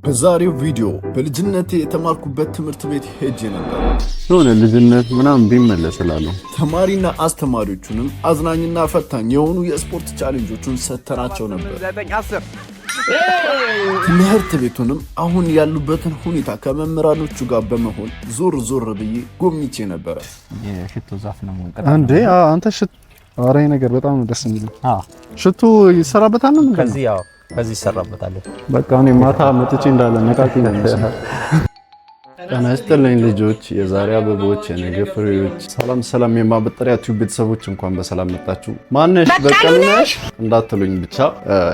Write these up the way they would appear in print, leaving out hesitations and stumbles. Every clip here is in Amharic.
በዛሬው ቪዲዮ በልጅነቴ የተማርኩበት ትምህርት ቤት ሄጄ ነበር። ሆነ ልጅነት ምናምን ቢመለስላሉ ተማሪና አስተማሪዎቹንም አዝናኝና ፈታኝ የሆኑ የስፖርት ቻሌንጆችን ሰተናቸው ነበር። ትምህርት ቤቱንም አሁን ያሉበትን ሁኔታ ከመምህራኖቹ ጋር በመሆን ዞር ብዬ ጎብኝቼ ነበር። የሽቶ ዛፍ ነው አንዴ አንተ አሬ ነገር በጣም ደስ የሚል ሽቶ ይሰራበታል ነው ከዚህ ይሰራበታል። በቃ እኔ ማታ መጥቼ እንዳለ ነቃቂ ነው። ጤና ይስጥልኝ ልጆች፣ የዛሬ አበቦች፣ የነገ ፍሬዎች። ሰላም የማበጠሪያ ቲዩብ ቤተሰቦች እንኳን በሰላም መጣችሁ። ማነሽ በቀልነሽ እንዳትሉኝ ብቻ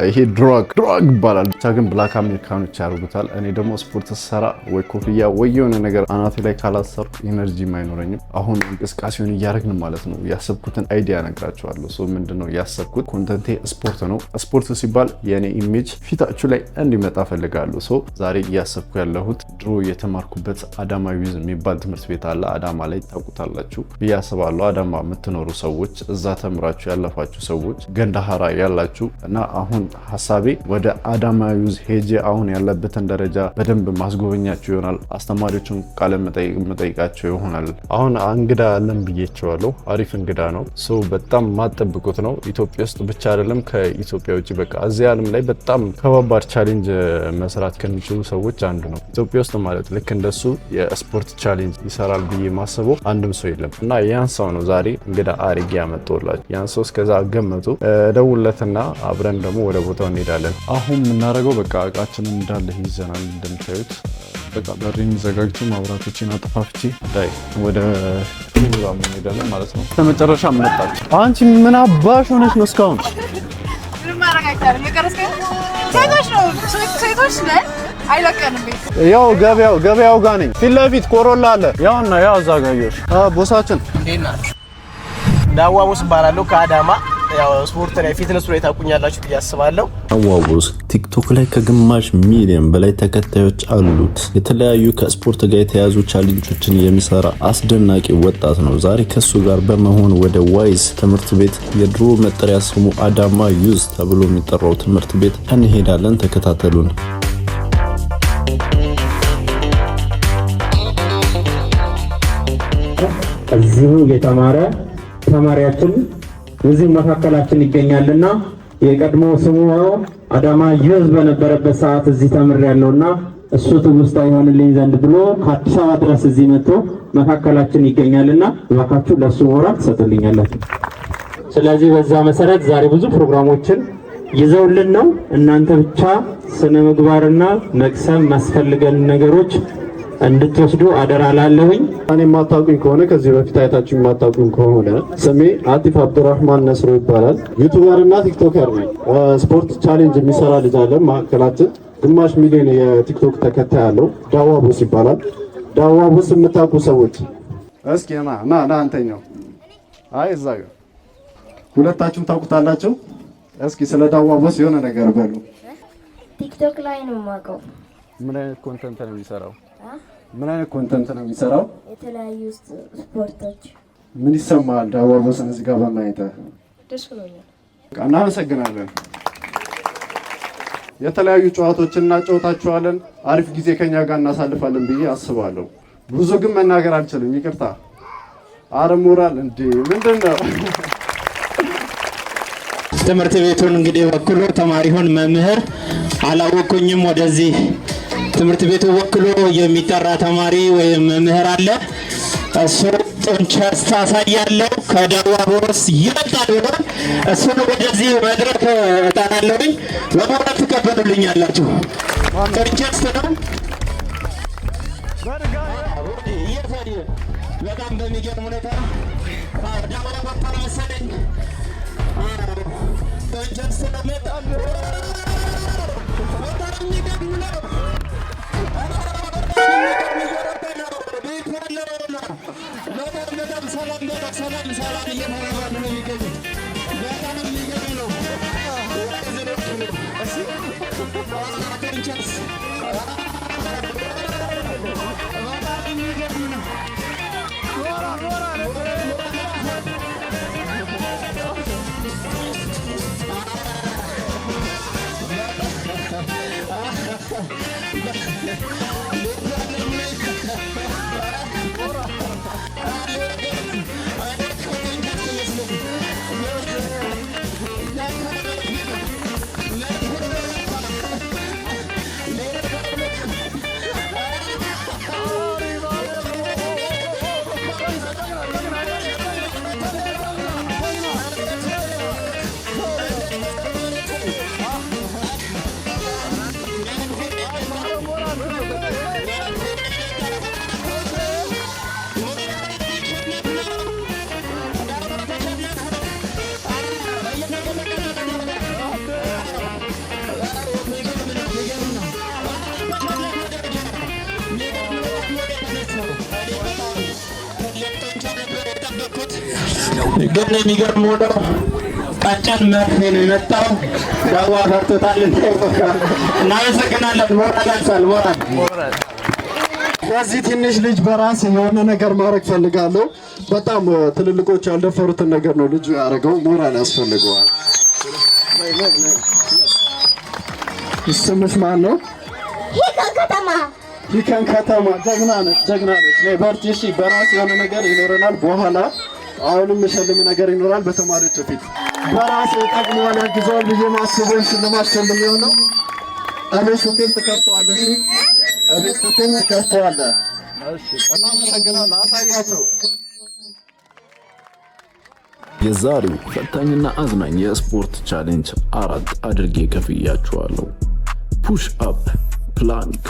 ይሄ ድራግ ይባላል። ብቻ ግን ብላክ አሜሪካኖች ያደርጉታል። እኔ ደግሞ ስፖርት ሰራ ወይ ኮፍያ ወይ የሆነ ነገር አናቴ ላይ ካላሰርኩ ኢነርጂ አይኖረኝም። አሁን እንቅስቃሴውን እያደረግን ማለት ነው። ያሰብኩትን አይዲያ ነግራችኋለሁ። ሶ ምንድነው ያሰብኩት? ኮንተንቴ ስፖርት ነው። ስፖርት ሲባል የኔ ኢሜጅ ፊታችሁ ላይ እንዲመጣ ፈልጋለሁ። ሶ ዛሬ እያሰብኩ ያለሁት ድሮ የተማርኩበት አዳማ ዩዝ የሚባል ትምህርት ቤት አለ። አዳማ ላይ ታውቁታላችሁ ብዬ አስባለሁ። አዳማ የምትኖሩ ሰዎች፣ እዛ ተምራችሁ ያለፋችሁ ሰዎች፣ ገንዳሃራ ያላችሁ እና አሁን ሐሳቤ ወደ አዳማ ዩዝ ሄጄ አሁን ያለበትን ደረጃ በደንብ ማስጎበኛችሁ ይሆናል። አስተማሪዎችን ቃለ መጠይቃቸው ይሆናል። አሁን እንግዳ አለን ብዬቸዋለሁ። አሪፍ እንግዳ ነው። ሰው በጣም ማጠብቁት ነው። ኢትዮጵያ ውስጥ ብቻ አይደለም ከኢትዮጵያ ውጭ በቃ እዚህ ዓለም ላይ በጣም ከባባድ ቻሌንጅ መስራት ከሚችሉ ሰዎች አንዱ ነው። ኢትዮጵያ ውስጥ ማለት ልክ እንደሱ የስፖርት ቻሌንጅ ይሰራል ብዬ ማስበው አንድም ሰው የለም እና ያን ሰው ነው ዛሬ እንግዳ አርጌ ያመጣሁላችሁ። ያን ሰው እስከዛ ገመቱ ደውለትና አብረን ደግሞ ወደ ቦታው እንሄዳለን። አሁን የምናደርገው በቃ እቃችንን እንዳለ ይዘናል። እንደምታዩት በቃ በሬን ዘጋግቼ ማብራቶችን አጥፋፍቼ ዳይ ወደ ፕሮግራሙ እንሄዳለን ማለት ነው። ለመጨረሻ መጣች። አንቺ ምን አባሽ ሆነሽ ነው እስካሁን? ያው ገበያው ጋር ነኝ። ፊት ለፊት ኮሮላ አለ። ያውና ያው እዛ ጋር ይኸውልሽ። ቦሳችን ዳዋቦስ እባላለሁ ከአዳማ። ያው ስፖርት ላይ ፊትነስ ላይ ታውቁኛላችሁ ብዬ አስባለሁ። ዳዋቦስ ቲክቶክ ላይ ከግማሽ ሚሊዮን በላይ ተከታዮች አሉት። የተለያዩ ከስፖርት ጋር የተያዙ ቻሌንጆችን የሚሰራ አስደናቂ ወጣት ነው። ዛሬ ከሱ ጋር በመሆን ወደ ዋይዝ ትምህርት ቤት የድሮ መጠሪያ ስሙ አዳማ ዩዝ ተብሎ የሚጠራው ትምህርት ቤት እንሄዳለን። ተከታተሉን። እዚሁ የተማረ ተማሪያችን እዚህ መካከላችን ይገኛልና የቀድሞ ስሙ አዳማ ዩዝ በነበረበት ሰዓት እዚህ ተምሬያለሁና እሱ ትውስታ ይሆንልኝ ዘንድ ብሎ ከአዲስ አበባ ድረስ እዚህ መጥቶ መካከላችን ይገኛልና እባካችሁ ለሱ ወራት ትሰጡልኛላችሁ። ስለዚህ በዛ መሰረት ዛሬ ብዙ ፕሮግራሞችን ይዘውልን ነው። እናንተ ብቻ ስነ ምግባርና መቅሰም ማስፈልገን ነገሮች እንድትወስዱ አደራ ላለሁኝ። እኔ የማታውቁኝ ከሆነ ከዚህ በፊት አይታችሁ የማታውቁኝ ከሆነ ስሜ አቲፍ አብዱራህማን ነስሮ ይባላል። ዩቲዩበር እና ቲክቶከር ነኝ። ስፖርት ቻሌንጅ የሚሰራ ልጅ አለ ማዕከላችን። ግማሽ ሚሊዮን የቲክቶክ ተከታይ አለው። ዳዋቦስ ይባላል። ዳዋቦስ የምታውቁ ሰዎች እስኪ ና አንተኛው። አይ እዛ ጋር ሁለታችሁም ታውቁታላችሁ። እስኪ ስለ ዳዋቦስ የሆነ ነገር በሉ። ቲክቶክ ላይ ነው የማውቀው። ምን አይነት ኮንተንት ነው የሚሰራው? የተለያዩ ስፖርቶች። ምን ይሰማል ዳዋቦስን እዚህ ጋር በማየት? ደስ ብሎኛል። እናመሰግናለን። የተለያዩ ጨዋታዎችን እናጫውታችኋለን። አሪፍ ጊዜ ከኛ ጋር እናሳልፋለን ብዬ አስባለሁ። ብዙ ግን መናገር አልችልም፣ ይቅርታ። ሞራል እንዴ ምንድነው? ትምህርት ቤቱን እንግዲህ ወክሎ ተማሪውን መምህር አላወኩኝም ወደዚህ ትምህርት ቤቱ ወክሎ የሚጠራ ተማሪ ወይም መምህር አለ። እሱ ጡንቻ ታሳያለሁ ከዳዋቦስ ይመጣል ብሎ እሱን ወደዚህ መድረክ እጠራለሁኝ። በመውረድ ትቀበሉልኛላችሁ። ጡንቻ ነው በጣም በሚገርም ሁኔታ ዳዋቦስ መሰለኝ ጡንቻ ስለመጣል ግን የሚገርመው ነው ቀጭን መርፌ ነው የመጣው። ዳዋ ፈርቶታል። እናመሰግናለን። ሞራል በዚህ ትንሽ ልጅ በራስ የሆነ ነገር ማድረግ ፈልጋለሁ። በጣም ትልልቆች ያልደፈሩትን ነገር ነው ልጁ ያደረገው። ሞራል ያስፈልገዋል። ስምሽ ማን ነው? ሂከን ከተማ። ጀግና ነች። በርቺ እሺ። በራስ የሆነ ነገር ይኖረናል በኋላ። አሁንም የሸልም ነገር ይኖራል በተማሪዎች ፊት። በራስ ጠቅሟል፣ ያግዘዋል ብዬ ማስበውን ሽልማት ሸልም ነው። እቤት ስትል ትከፍተዋለሽ። እቤት ስትል ትከፍተዋለህ። እሺ እናመሰግናለን። አሳያቸው። የዛሬው ፈታኝና አዝናኝ የስፖርት ቻሌንጅ 4 አድርጌ ከፍያችኋለሁ። ፑሽ አፕ፣ ፕላንክ፣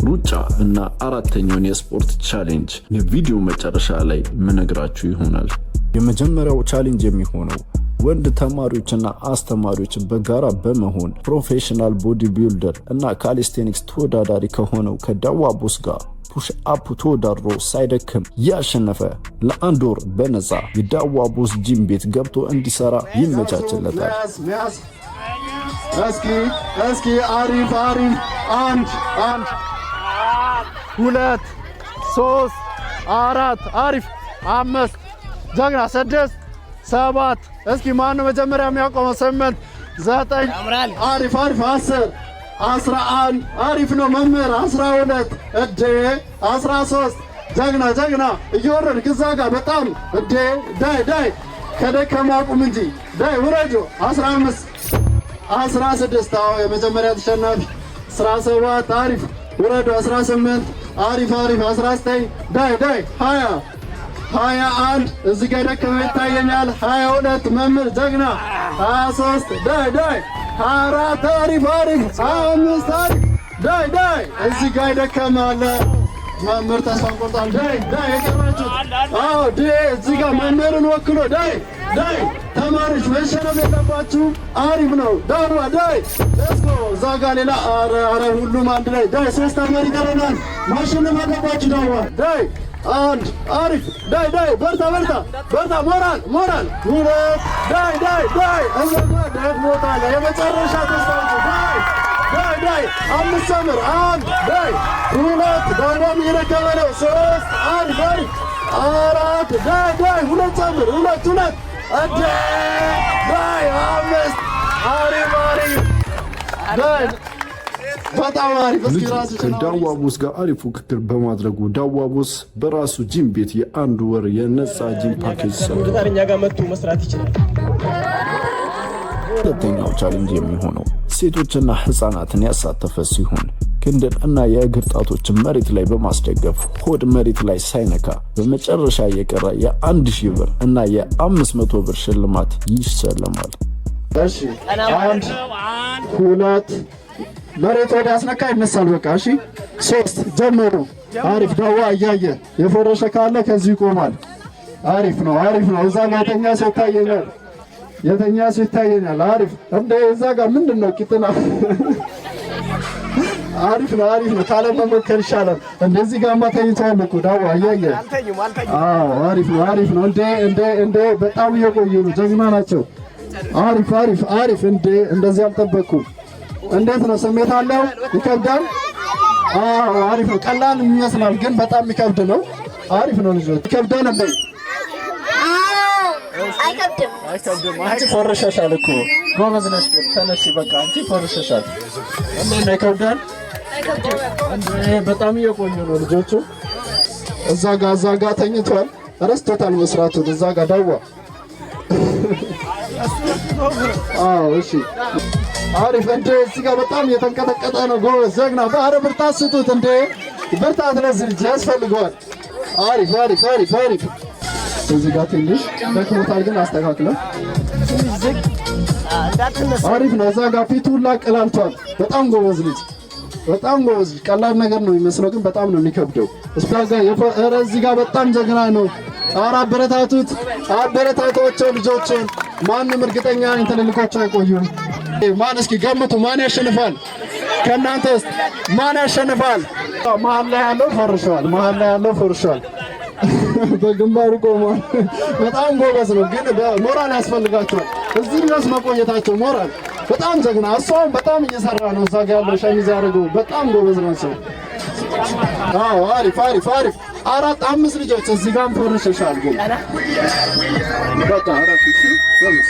ሩጫ እና አራተኛውን የስፖርት ቻሌንጅ የቪዲዮ መጨረሻ ላይ ምነግራችሁ ይሆናል። የመጀመሪያው ቻሌንጅ የሚሆነው ወንድ ተማሪዎችና አስተማሪዎች በጋራ በመሆን ፕሮፌሽናል ቦዲ ቢልደር እና ካሊስቴኒክስ ተወዳዳሪ ከሆነው ከዳዋ ቦስ ጋር ፑሽ አፕ ተወዳድሮ ሳይደክም ያሸነፈ ለ1 ወር በነፃ የዳዋ ቦስ ጂም ቤት ገብቶ እንዲሰራ ይመቻችለታል። እስኪ አሪፍ 1 2 3 4 አሪፍ 5 ጀግና 6 7 እስኪ ማነው መጀመሪያ የሚያቆመው? 8 9 አሪፍ 10 11 አሪፍ ነው መምህር 12 እዴ 13 ጀግና እየወረድክ እዛ ጋር በጣም እዴ ዳይ ከደከማ አቁም እንጂ ዳይ ውረጆ 15 16 አዎ የመጀመሪያ ተሸናፊ 17 አሪፍ ውረዶ 18 አሪፍ 19 ዳይ 20 21 እዚህ ጋር ደከመ ይታየኛል 22 መምህር ጀግና 23 ዳይ 24 አሪፍ 25 አሪፍ ዳይ እዚህ ጋር ደከመ አለ መምህር ተስፋ ቆርጧል ዳይ የቀራችሁ አዎ እዚህ ጋር መምህርን ወክሎ ዳይ ተማሪዎች መሸነፍ የለባችሁም አሪፍ ነው ዳዋ ዳይ ለስጎ እዛ ጋር ሌላ አረ ሁሉም አንድ ላይ ዳይ 3 ተማሪ ይቀረናል ማሸነፍ አለባችሁ ዳዋ ዳይ አንድ አሪፍ ዳይ በርታ ሞራል ሁለት ዳይ እዛ ጋር ቦታ ላይ የመጨረሻ ተስፋችሁ ዳይ 5 ሰምር 1 ዳይ 2 ዳዋም እየረከበ ነው 3 አሪፍ 4 ዳይ 2 ሰምር 2 ዳይ 5 አሪፍ ዳይ በጣም አሪፍ። እስኪ ራሱ ከዳዋ ቦስ ጋር አሪፍ ፉክክር በማድረጉ ዳዋ ቦስ በራሱ ጂም ቤት የ1 ወር የነፃ ጂም ፓኬጅ ሰጥቷል። እኛ ጋር መጥቶ መስራት ይችላል። ሁለተኛው ቻሌንጅ የሚሆነው ሴቶችና ህፃናትን ያሳተፈ ሲሆን ክንድን እና የእግር ጣቶችን መሬት ላይ በማስደገፍ ሆድ መሬት ላይ ሳይነካ በመጨረሻ የቀረ የ1000 ብር እና የ500 ብር ሽልማት ይሸለማል። እሺ 1 2 መሬት ወደ አስነካ ይነሳል። በቃ እሺ 3 ጀምሩ። አሪፍ ዳዋ እያየ የፎረሸ ካለ ከዚህ ይቆማል። አሪፍ ነው። እዛ ጋር የተኛ ሰው ይታየኛል። አሪፍ እንደ እዛ ጋር ምንድነው ቂጥና አሪፍ ነው። ካለ መሞከር ይሻላል። እንደዚህ ጋርማ ተኝተዋል እኮ ዳዋ እያየ አዎ አሪፍ ነው። እንደ በጣም እየቆዩ ነው። ጀግና ናቸው። አሪፍ እንደዚህ አልጠበኩም። እንዴት ነው ስሜት አለው? ይከብዳል? አዎ አሪፍ ነው። ቀላል ይመስላል ግን በጣም የሚከብድ ነው። አሪፍ ነው ልጆች። ይከብዳል እንዴ? አይከብድም። አንቺ ፎርሸሻል እኮ ጎበዝ ነሽ። ተነሺ በቃ አንቺ ፎርሸሻል። እንዴት ነው ይከብዳል? በጣም እየቆዩ ነው ልጆቹ። እዛ ጋር ተኝቷል። ረስቶታል መስራቱን። እዛ ጋር ዳዋ አዎ እሺ አሪፍ እዚህ ጋር በጣም እየተንቀጠቀጠ ነው። ጎበዝ ጀግና። ባህረ ብርታት ስጡት እንዴ! ብርታት ለዚህ ልጅ ያስፈልገዋል። አሪፍ እዚህ ጋር ትንሽ ደክሞታል ግን አስተካክለው። አሪፍ ነው። እዛ ጋር ፊቱ ሁላ ቀላልቷል። በጣም ጎበዝ ልጅ። ቀላል ነገር ነው የሚመስለው ግን በጣም ነው የሚከብደው። እዚህ ጋር በጣም ጀግና ነው። አበረታቷቸው ልጆችን። ማንም እርግጠኛ ነኝ ትልልቆቹ አይቆዩም። ማን እስኪ ገምቱ፣ ማን ያሸንፋል? ከእናንተ ውስጥ ማን ያሸንፋል? መሀል ላይ ያለው ፈርሷል። በግንባሩ ቆሟል። በጣም ጎበዝ ነው፣ ግን ሞራል ያስፈልጋቸዋል። እዚህ ድረስ መቆየታቸው ሞራል በጣም ጀግና። እሷም በጣም እየሰራ ነው። እዛ ጋር ያለው ሸሚዝ ያደረገው በጣም ጎበዝ ነው ሰው። አዎ አሪፍ አሪፍ አሪፍ። 4-5 ልጆች እዚህ ጋር ተወርሸሻል። በቃ አሪፍ ጎበዝ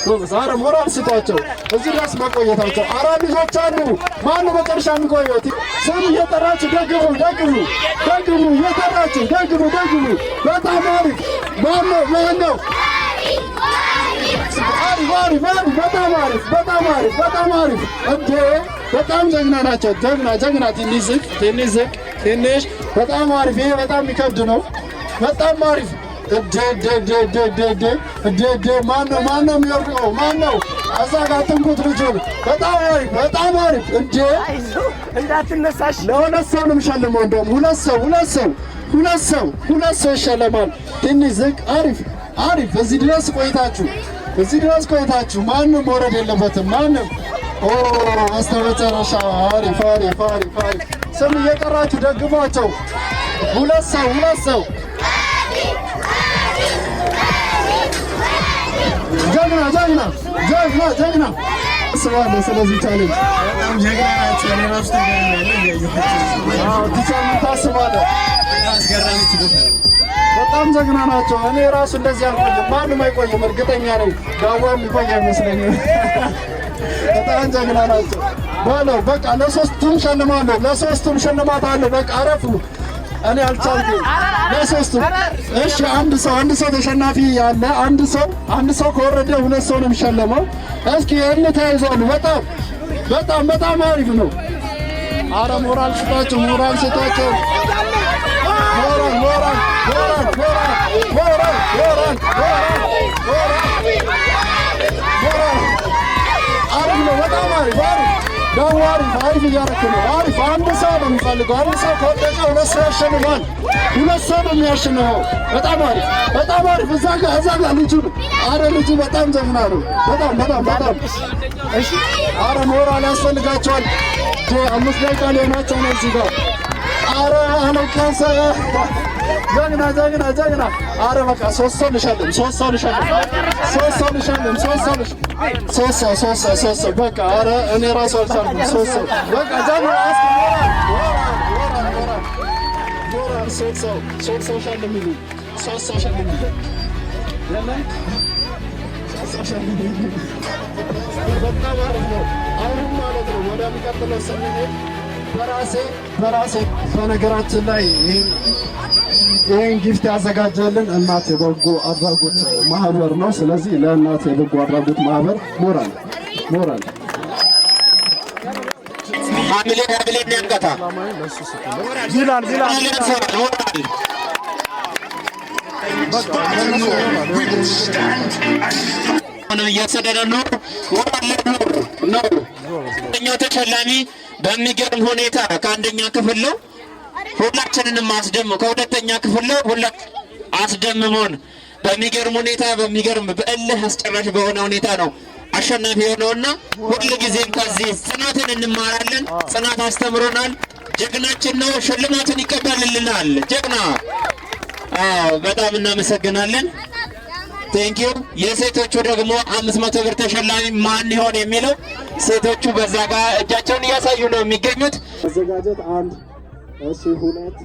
ጎበዝ። ኧረ ሞራል ስጧቸው እዚህ ድረስ መቆየታቸው። 4 ልጆች አሉ። ማነው መጨረሻ የሚቆየው? ስም እየጠራችሁ ደግፉ ደግፉ ደግፉ፣ እየጠራችሁ ደግፉ ደግፉ። በጣም አሪፍ። ማነው? አሪፍ አሪፍ አሪፍ። በጣም አሪፍ በጣም አሪፍ በጣም አሪፍ። እንዴ በጣም ጀግና ናቸው። ጀግና። ትንሽ ዝቅ ትንሽ። በጣም አሪፍ። ይሄ በጣም የሚከብድ ነው። በጣም አሪፍ። ማነው የሚወርቀው? ማነው? እዛ ጋር ትንኩት ልጁን። በጣም አሪፍ በጣም አሪፍ። እንዴ እንዳትነሳሽ። ለሁለት ሰው ነው የምሸልመው። እንደውም ሁለት ሰው ይሸለማል። ትንሽ ዝቅ። አሪፍ አሪፍ። እዚህ ድረስ ቆይታችሁ ማንም መውረድ የለበትም። ማንም በስተመጨረሻ አሪፍ አሪፍ አሪፍ አሪፍ። ስም እየጠራችሁ ደግፏቸው። ሁለት ሰው ጀግና ስባለ። ስለዚህ ቻሌንጅ በጣም ጀግና ናቸው። እኔ ራሱ ታስባለህ። በጣም ጀግና ናቸው። እኔ ራሱ እንደዚህ አልቆይም፣ ማንም አይቆይም። እርግጠኛ ነኝ ዳዋም ይቆይ አይመስለኝም። በጣም ጀግና ናቸው። በለው በቃ ለሶስቱም ሸልማለሁ። ለሶስቱም ሽልማት አለ። በቃ አረፉ። እኔ አልቻልኩም። ለሶስቱም እሺ። አንድ ሰው ተሸናፊ ያለ አንድ ሰው ከወረደ ሁለት ሰው ነው የሚሸለመው። እስኪ ተያይዘዋል። በጣም አሪፍ ነው። አረ ሞራል ስጧቸው። አሪፍ ነው። በጣም አሪፍ አሪፍ እያደረክ ነው። አሪፍ። አንድ ሰው ነው የሚፈልገው። አንድ ሰው ከወደቀ ሁለት ሰው ያሸንፋል። ሁለት ሰው ነው የሚያሸንፈው። በጣም አሪፍ። እዛ ጋር ልጁ በጣም ጀግና ነው። በጣም እሺ። አረ ሞራል ያስፈልጋቸዋል። 5 ደቂቃ ሊሆናቸው ነው እዚህ ጋር። አረ አለቀሰ። ጀግና። አረ በቃ 3 ሰው ልሸልም። በቃ አረ እኔ ራሱ አልቻልኩም። 3 ሰው በቃ ጀግና። ሞራል 3 ሰው ሸልምልኝ። 3 ሰው ሸልምልኝ። በጣም አሪፍ ነው። አሁን ማለት ነው ወደሚቀጥለው ስንሄድ በራሴ በነገራችን ላይ ይህን ጊፍት ያዘጋጀልን እናት የበጎ አድራጎት ማህበር ነው። ስለዚህ ለእናት የበጎ አድራጎት ማህበር ሞራል እየተሰደደ ነው። አንደኛው ተሸላሚ በሚገርም ሁኔታ ከአንደኛ ክፍል ነው። ሁላችንንም ከሁለተኛ ክፍል ነው። አስደምሞን በሚገርም ሁኔታ በእልህ አስጨራሽ በሆነ ሁኔታ ነው አሸናፊ የሆነውና ሁልጊዜም ከዚህ ጽናትን እንማራለን። ጽናት አስተምሮናል። ጀግናችን ነው። ሽልማቱን ይቀበልልናል። ጀግና። በጣም እናመሰግናለን። ቴንኪዩ። የሴቶቹ ደግሞ 500 ብር ተሸላሚ ማን ይሆን የሚለው ሴቶቹ በዛ ጋር እጃቸውን እያሳዩ ነው የሚገኙት። መዘጋጀት 1 እሺ 2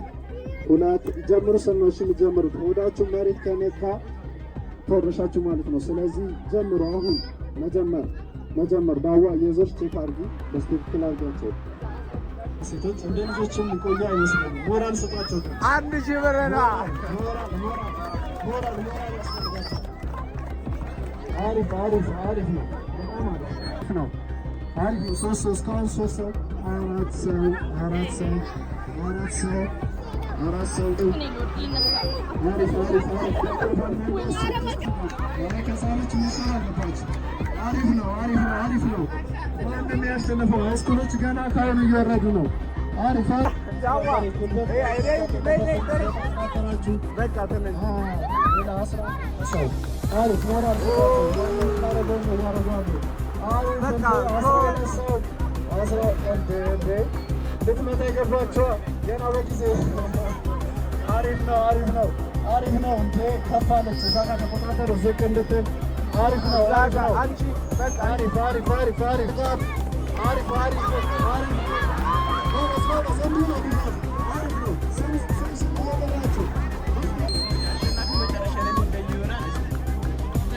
ጀምሩ። ሰኖሽ ጀምሩት። ወዳችሁ መሬት ከነካ ተወረሻችሁ ማለት ነው። ስለዚህ ጀምሩ። አሁን መጀመር ዳዋ የዞች ቼክ አድርጉ። በስትክክል አድርጋቸው። ሴቶች እንደ ልጆችም ቆያ አይመስልም። ሞራል ሰጣቸው። 1000 ብር ሞራል ያስፈልጋቸው። አሪፍ ነው። በጣም አሪፍ ነው። አንድ 3 ሰው እስካሁን 3 ሰው 4 ሰው አሪፍ ነው። ማንም ያሸንፈው ሃይስኩሎች ገና ካሁኑ እየወረዱ ነው። አሪፍ ልትመታ የገባችዋ ገና በጊዜ አሪፍ ነው እንዴ ከፍ አለች እዛ ጋር ተቆጣጠሩ ዝቅ እንድትል አሪፍ ነው አንቺ በቃ አሪፍ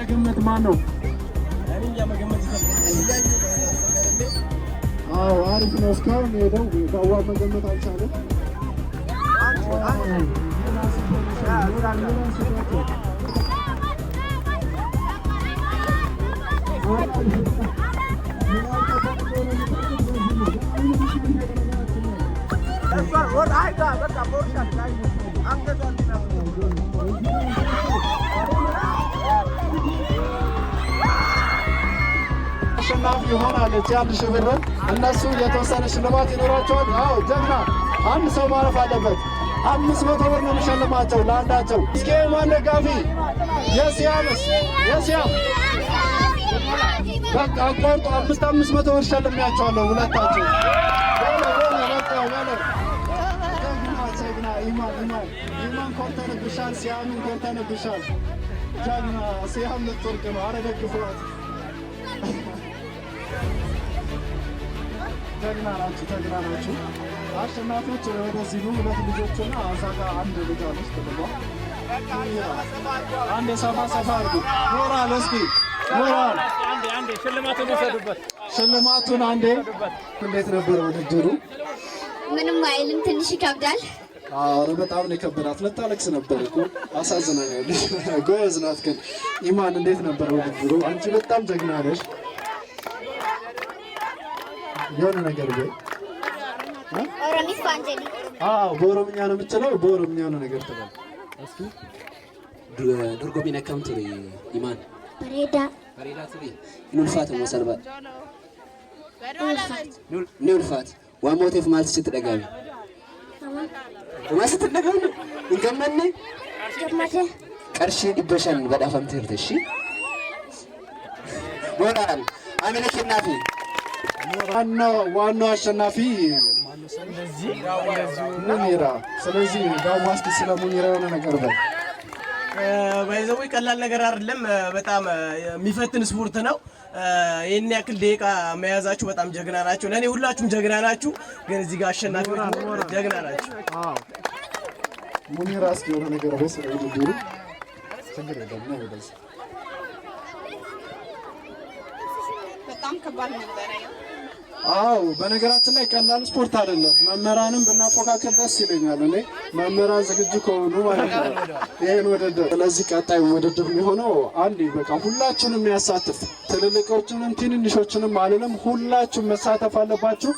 ግምት ማን ነው? አዎ አሪፍ ነው። እስካሁን ሄደው ጋዋ መገመት አልቻለም። አሸናፊ ይሆናል። አንድ ሺህ ብር እነሱ የተወሰነ ሽልማት ይኖራቸዋል። አዎ ጀግና አንድ ሰው ማረፍ አለበት። 500 ብር ነው የሚሸልማቸው ለአንዳቸው። እስኪ ማን ደጋፊ የሲያም በቃ አቋርጦ 500 ብር ሸልሚያቸዋለሁ ሁለታቸው። ጀግና ኢማን ኮርተንብሻል፣ ሲያምን ኮርተንብሻል። ጀግና ሲያም ልትወርቅ ነው። አረ ደግፏት። ጀግና ናችሁ። አሸናፊዎች ወደዚህ ነው። ሁለት ልጆችና እዛ ጋር አንድ ልጅ አለች ተደባ አንድ ሰፋ አድርጉ። ሞራል እስኪ ሞራል አንዴ ሽልማቱን ወሰዱበት። ሽልማቱን አንዴ እንዴት ነበር ውድድሩ? ምንም አይልም፣ ትንሽ ይከብዳል። አረ በጣም ነው የከበዳት። ልታለቅስ ነበር እኮ አሳዝናኛለች። ጎበዝ ናት ግን ኢማን እንዴት ነበር ውድድሩ? አንቺ በጣም ጀግና ነሽ። የሆነ ነገር በይ። ኦሮሚስ ፋንጀሊ በኦሮምኛ ነው የምትለው። በኦሮምኛ የሆነ ነገር ትበል እስኪ። ዶርጎሚና ካምቱሪ ኢማን በሬዳ ቱሪ ኑልፋት መሰልባ ኑልፋት ዋሞቴፍ ማለት ስትደጋሚ ስትደጋሚ እንገመነ ቀርሺ ዲበሻን በዳፈም ትርትሺ ሞራል አመለከናፊ ዋናው አሸናፊ ሙኒራ። ስለዚህ ዳዋስቲ ስለ ሙኒራ የሆነ ነገር በል። ባይዘው ቀላል ነገር አይደለም። በጣም የሚፈትን ስፖርት ነው። ይሄን ያክል ደቂቃ መያዛችሁ በጣም ጀግና ናችሁ። ለኔ ሁላችሁም ጀግና ናችሁ፣ ግን እዚህ ጋር አሸናፊዎች ጀግና ናችሁ። ሙኒራ እስኪ የሆነ ነገር በል ስለ ውድድሩ። ችግር የለም ነው ወደዚህ። በጣም ከባድ ነበር። አዎ በነገራችን ላይ ቀላል ስፖርት አይደለም። መምህራንም ብናፎካከል ደስ ይለኛል። እኔ መምህራን ዝግጁ ከሆኑ ማለት ነው ይሄን ውድድር። ስለዚህ ቀጣይ ውድድር የሚሆነው አንዴ በቃ ሁላችሁንም የሚያሳትፍ ትልልቆችንም ትንንሾችንም አልልም፣ ሁላችሁም መሳተፍ አለባችሁ።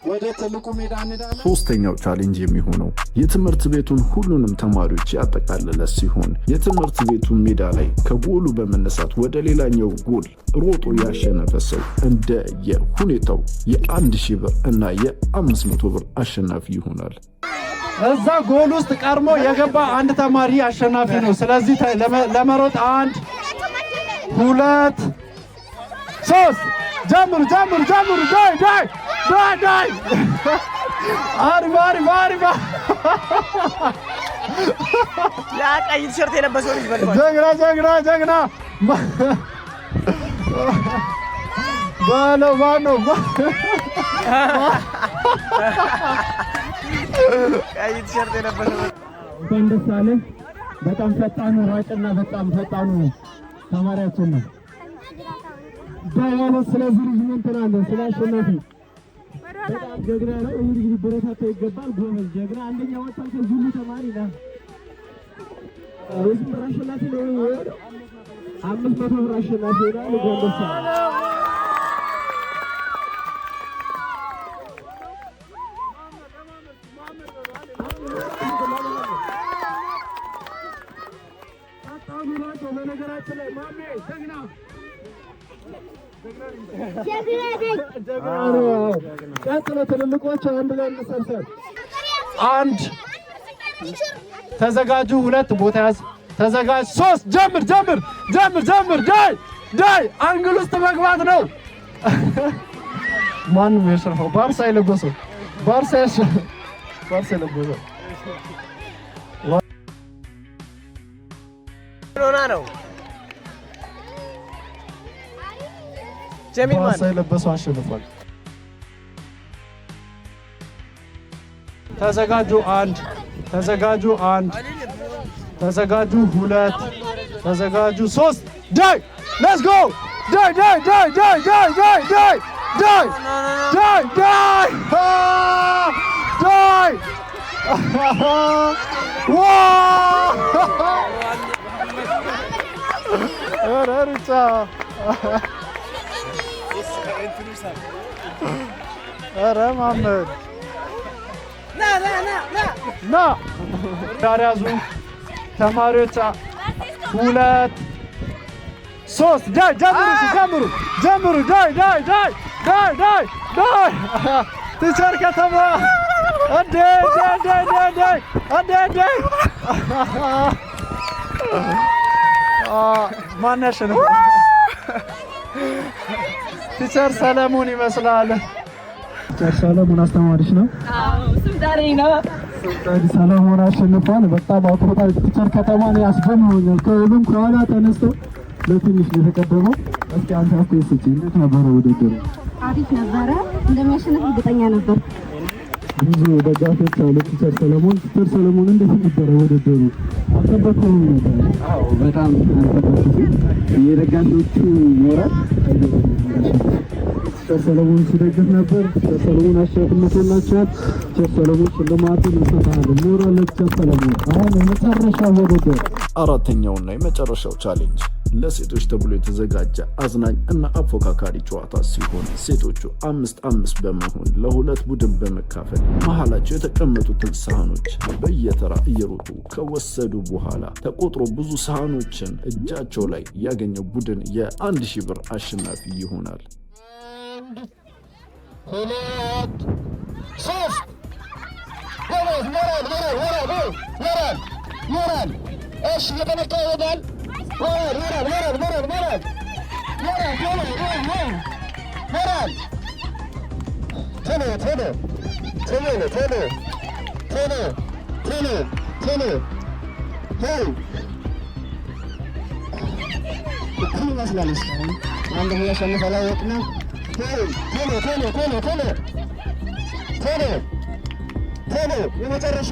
ወደ ትልቁ ሜዳ እንሄዳለን። ሶስተኛው ቻሌንጅ የሚሆነው የትምህርት ቤቱን ሁሉንም ተማሪዎች ያጠቃለለ ሲሆን የትምህርት ቤቱን ሜዳ ላይ ከጎሉ በመነሳት ወደ ሌላኛው ጎል ሮጦ ያሸነፈ ሰው እንደ የሁኔታው የ1000 ብር እና የ500 ብር አሸናፊ ይሆናል። እዛ ጎል ውስጥ ቀድሞ የገባ አንድ ተማሪ አሸናፊ ነው። ስለዚህ ለመሮጥ 1 2 3 ጀምሩ ዳይ አሪፍ ያ ቀይ ቲሸርት የለበሰው ልጅ በልቷል። ጀግና ባለው ማነው? ቀይ ቲሸርት የለበሰው እንኳን ደስ አለህ። በጣም ፈጣኑ ሯጭና በጣም ፈጣኑ ተማሪያችን ነው። ዳያሎ ስለዚህ ልጅ ምን ትላለህ? ስለ አሸናፊ በጣም ጀግና ነው። እንግዲህ ሊበረታታ ይገባል። ጎበዝ ጀግና። አንደኛ ወጣው ከዚህ ሁሉ ተማሪ ነው። እዚህ ብር አሸናፊ ነው። 500 ብር አሸናፊ ነው። ጎበዝ በነገራችን ላይ ማሜ ጀግና ቀጥሎ ትልልቆች አንድ ላይ እንሰብሰብ። 1 ተዘጋጁ። 2 ቦታ ያዝ። ተዘጋጅ። 3 ጀምር። ዳይ አንግል ውስጥ መግባት ነው። ማንም የሸፈው ባርሳ የለበሰው ምን ሆና ነው? ጀሚል ማን የለበሰው አሸንፏል። ተዘጋጁ 1 ተዘጋጁ 1 ተዘጋጁ 2 ተዘጋጁ 3 ዳይ ሌትስ ጎ ዳይ ዳይ ዳይ ዳይ ዳይ ዳይ ዳይ ዳይ ዳይ ዳይ ዳይ ሩጫ ኧረ ማመድ ና ዳር ያዙ ተማሪዎች 2 3 ዳይ ጀምሩ ዳይ ዳይ ዳይ ዳይ ዳይ ዳይ ቲቸር ከተማ እንዴ ማን ያሸንፋል? ቲቸር ሰለሞን ይመስላል። ቲቸር ሰለሞን አስተማሪሽ ነው? አዎ ስም ዛሬ ነው። ሰለሞን አሸንፏል። በጣም አውጥቷል። ቲቸር ከተማን ያስደምሞኛል። ከሁሉም ከኋላ ተነስቶ ለትንሽ የተቀደመው። እስኪ አንተ አስተያየት እንዴት ነበረ ውድድሩ? አሪፍ ነበረ። እንደሚያሸንፍ እርግጠኛ ነበር። ብዙ ደጋፊዎች አሉ ቲቸር ሰለሞን። ቲቸር ሰለሞን እንዴት ነበረ ውድድሩ? አልጠበቅኩም ነበር። አዎ በጣም አልጠበቅኩም። የደጋፊዎቹ ሞራል ቲቸር ሰለሞን ሲደግፍ ነበር። ቲቸር ሰለሞን አሸንፎላቸዋል። ቲቸር ሰለሞን ሽልማቱን ይሰጣል። ሞራል ለቲቸር ሰለሞን። አሁን የመጨረሻው ውድድር አራተኛውና የመጨረሻው ቻሌንጅ ለሴቶች ተብሎ የተዘጋጀ አዝናኝ እና አፎካካሪ ጨዋታ ሲሆን ሴቶቹ 5-5 በመሆን ለሁለት ቡድን በመካፈል መሃላቸው የተቀመጡትን ሳህኖች በየተራ እየሮጡ ከወሰዱ በኋላ ተቆጥሮ ብዙ ሳህኖችን እጃቸው ላይ ያገኘው ቡድን የ1000 ብር አሸናፊ ይሆናል። 2 3 ሞራል እሺ እየተነካ ይሄዳል። ሞራል እኩል ይመስላል። እስካሁን አንድ ያሸንፍ አላወቅንም። የመጨረሻ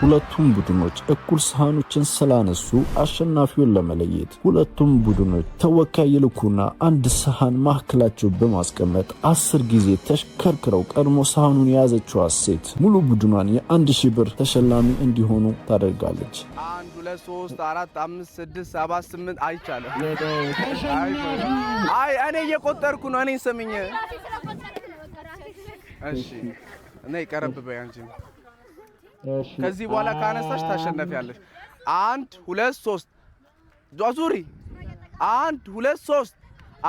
ሁለቱም ቡድኖች እኩል ሳህኖችን ስላነሱ አሸናፊውን ለመለየት ሁለቱም ቡድኖች ተወካይ ይልኩና አንድ ሳህን ማዕከላቸው በማስቀመጥ 10 ጊዜ ተሽከርክረው ቀድሞ ሳህኑን የያዘችው ሴት ሙሉ ቡድኗን የ1000 ብር ተሸላሚ እንዲሆኑ ታደርጋለች። 1 2 3 4 5 6 7 8 አይቻለ። አይ እኔ እየቆጠርኩ ነው። እኔ ሰምኝ። እሺ እና ይቀርብ በይ አንቺ። ከዚህ በኋላ ካነሳሽ ታሸነፊያለሽ። 1 2 3 ዙሪ 1 2 3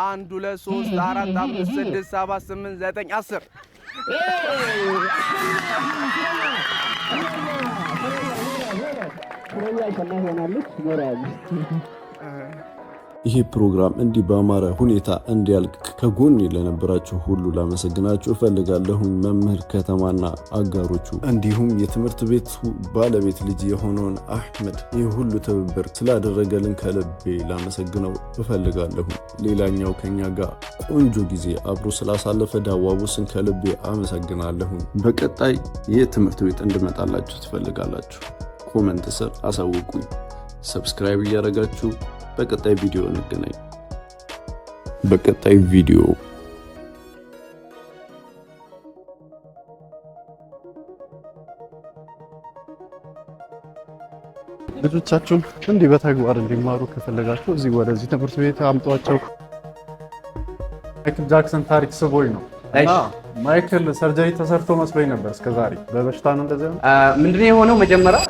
1 2 3 4 5 6 7 8 9 10 ይሄ ፕሮግራም እንዲህ በአማረ ሁኔታ እንዲያልቅ ከጎን ለነበራችሁ ሁሉ ላመሰግናችሁ እፈልጋለሁ። መምህር ከተማና አጋሮቹ እንዲሁም የትምህርት ቤቱ ባለቤት ልጅ የሆነውን አህመድ ይህ ሁሉ ትብብር ስላደረገልን ከልቤ ላመሰግነው እፈልጋለሁ። ሌላኛው ከኛ ጋር ቆንጆ ጊዜ አብሮ ስላሳለፈ ዳዋቡስን ከልቤ አመሰግናለሁ። በቀጣይ ይህ ትምህርት ቤት እንድመጣላችሁ ትፈልጋላችሁ? ኮሜንት ስር አሳውቁኝ። ሰብስክራይብ እያደረጋችሁ በቀጣይ ቪዲዮ እንገናኝ። በቀጣይ ቪዲዮ ልጆቻችሁን እንዲህ በተግባር እንዲማሩ ከፈለጋችሁ እዚህ ወደዚህ ትምህርት ቤት አምጧቸው። ማይክል ጃክሰን ታሪክ ስቦኝ ነው። ማይክል ሰርጀሪ ተሰርቶ መስሎኝ ነበር እስከዛሬ። በበሽታ ነው እንደዚህ ነው። ምንድነው የሆነው መጀመሪያ